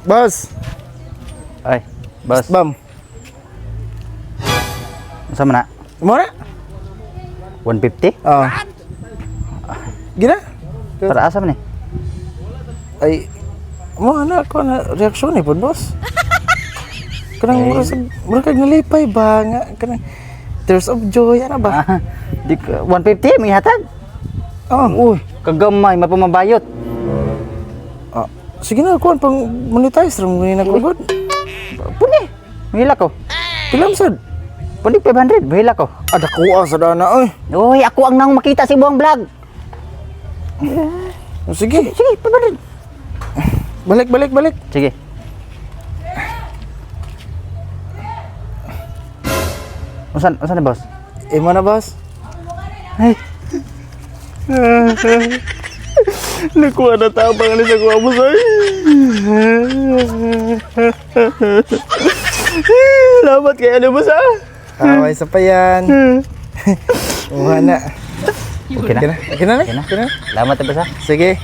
Boss. Ay, boss. Bam. Unsa man na? Mo na? 150? Oh. Gina? Para asa man ni? Ay, mo ana ko na reaksyon ni pod boss. Kanang mura kag nalipay ba nga kanang tears of joy ana ba? Di 150 may hatag. Oh. Uy, kagamay mapamabayot. Ah, sige na kuan pang monetize ra mo ni nagugod. Puni. Mahila ko. Pilam sad. Puni 500, mahila ko. Ada kuha sa dana oy. Uy, ako ang nang makita si buong vlog. Sige, Sige, 500. balik. Sige. Unsan na boss? Imo na boss. Ay, Nakuha na tabang ni sa kuha boss ay. Salamat kay ano boss ah. Away sa payan. Umuha na. okay na. Okay na. Okay na. Salamat boss ha. Sige.